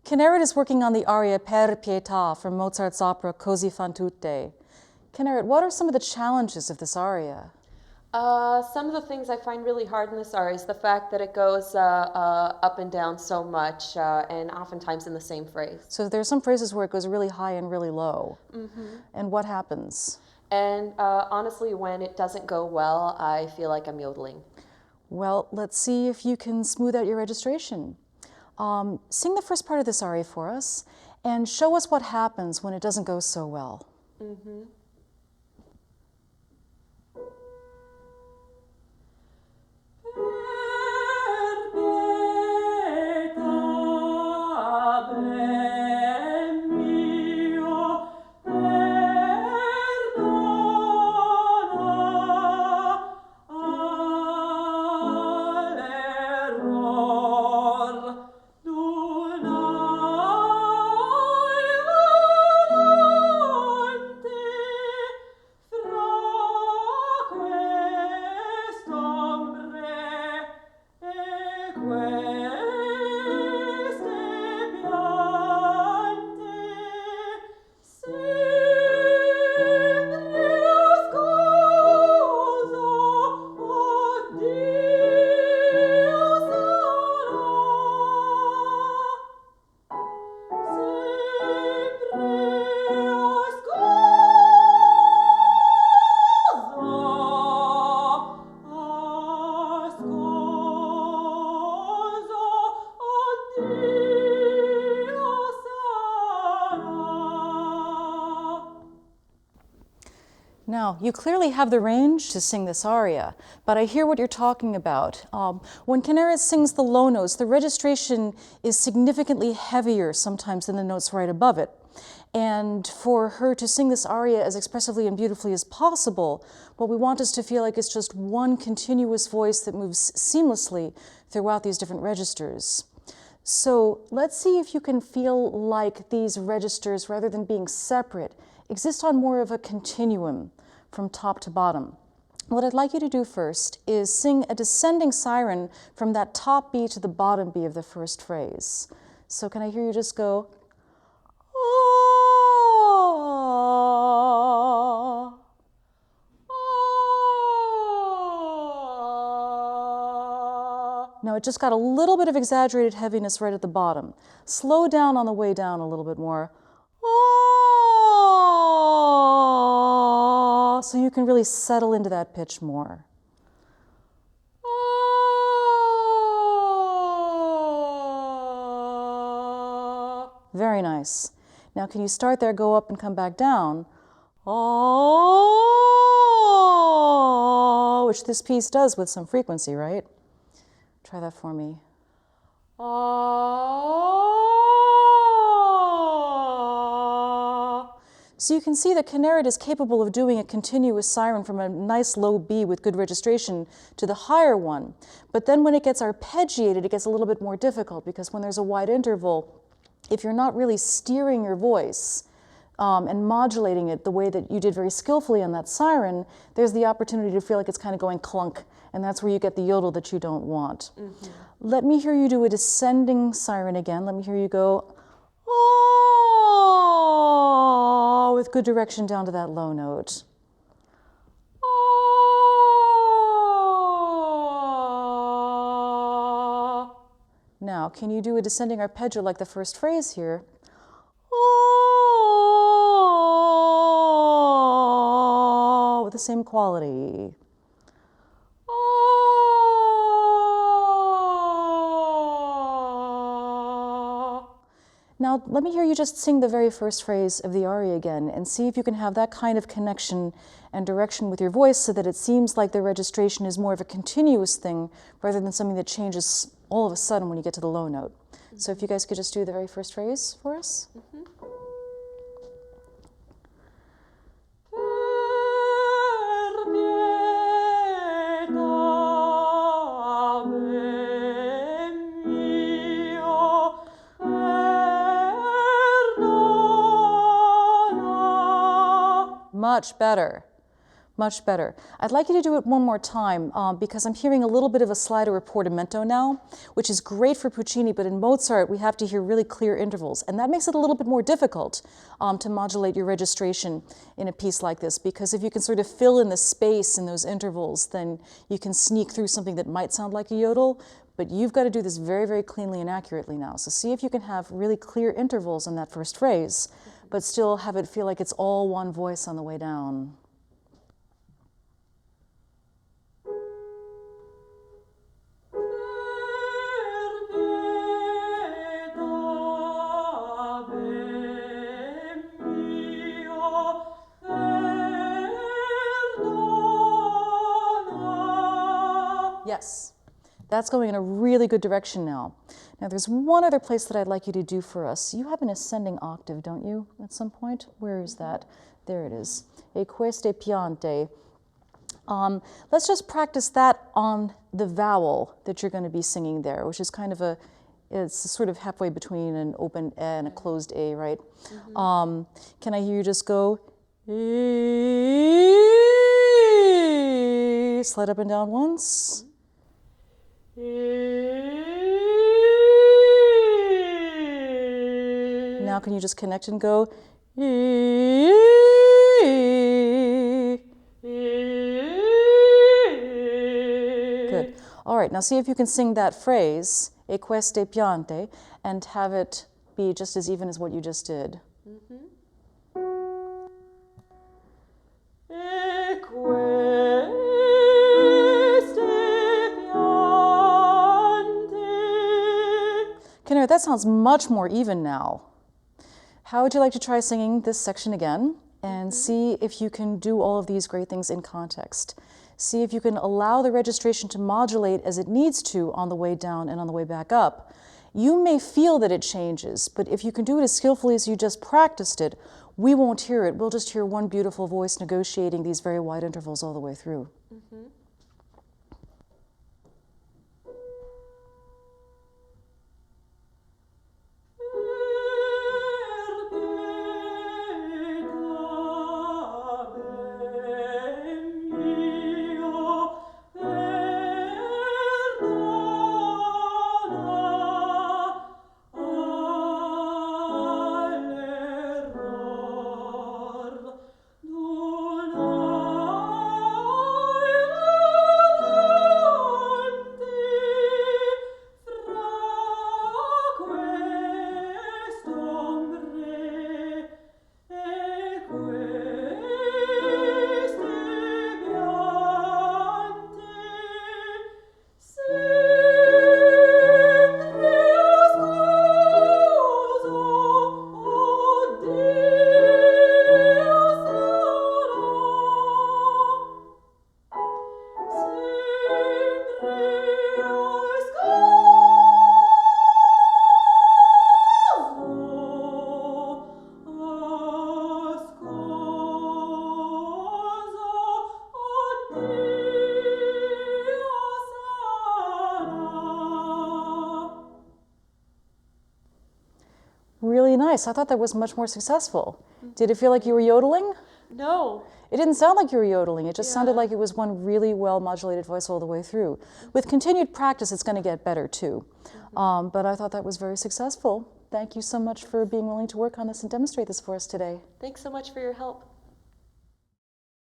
Kinneret is working on the aria Per Pietà from Mozart's opera Così fan tutte. Kinneret, what are some of the challenges of this aria? Some of the things I find really hard in this aria is the fact that it goes up and down so much, and oftentimes in the same phrase. So there are some phrases where it goes really high and really low. And what happens? And honestly, when it doesn't go well, I feel like I'm yodeling. Well, let's see if you can smooth out your registration. Sing the first part of this aria for us and show us what happens when it doesn't go so well. Now, you clearly have the range to sing this aria, but I hear what you're talking about. When Kinneret sings the low notes, the registration is significantly heavier sometimes than the notes right above it. And for her to sing this aria as expressively and beautifully as possible, what we want is to feel like it's just one continuous voice that moves seamlessly throughout these different registers. So let's see if you can feel like these registers, rather than being separate, exist on more of a continuum from top to bottom. What I'd like you to do first is sing a descending siren from that top B to the bottom B of the first phrase. So can I hear you just go, ah, ah. Now it just got a little bit of exaggerated heaviness right at the bottom. Slow down on the way down a little bit more. So you can really settle into that pitch more. Very nice. Now can you start there, go up and come back down? Which this piece does with some frequency, right? Try that for me. So you can see that Kinneret is capable of doing a continuous siren from a nice low B with good registration to the higher one. But then when it gets arpeggiated, it gets a little bit more difficult, because when there's a wide interval, if you're not really steering your voice and modulating it the way that you did very skillfully on that siren, there's the opportunity to feel like it's kind of going clunk, and that's where you get the yodel that you don't want. Let me hear you do a descending siren again. Let me hear you go, with good direction down to that low note. Now, can you do a descending arpeggio like the first phrase here? With the same quality. Now, let me hear you just sing the very first phrase of the aria again and see if you can have that kind of connection and direction with your voice so that it seems like the registration is more of a continuous thing rather than something that changes all of a sudden when you get to the low note. So if you guys could just do the very first phrase for us. Much better. Much better. I'd like you to do it one more time because I'm hearing a little bit of a slide or a portamento now, which is great for Puccini, but in Mozart we have to hear really clear intervals, and that makes it a little bit more difficult to modulate your registration in a piece like this, because if you can sort of fill in the space in those intervals, then you can sneak through something that might sound like a yodel, but you've got to do this very, very cleanly and accurately now. So see if you can have really clear intervals in that first phrase, but still have it feel like it's all one voice on the way down. Yes, that's going in a really good direction now. Now there's one other place that I'd like you to do for us. You have an ascending octave, don't you, at some point? Where is that? There it is. E queste piante. Let's just practice that on the vowel that you're going to be singing there, which is kind of it's sort of halfway between an open E and a closed A, right? Can I hear you just go, E, slide up and down once. Now can you just connect and go, good. All right, now see if you can sing that phrase, e queste piante, and have it be just as even as what you just did. E queste piante. Kenner, that sounds much more even now. How would you like to try singing this section again and see if you can do all of these great things in context? See if you can allow the registration to modulate as it needs to on the way down and on the way back up. You may feel that it changes, but if you can do it as skillfully as you just practiced it, we won't hear it. We'll just hear one beautiful voice negotiating these very wide intervals all the way through. Really nice. I thought that was much more successful. Did it feel like you were yodeling? No. It didn't sound like you were yodeling. It just sounded like it was one really well modulated voice all the way through. With continued practice, it's going to get better too. But I thought that was very successful. Thank you so much for being willing to work on this and demonstrate this for us today. Thanks so much for your help.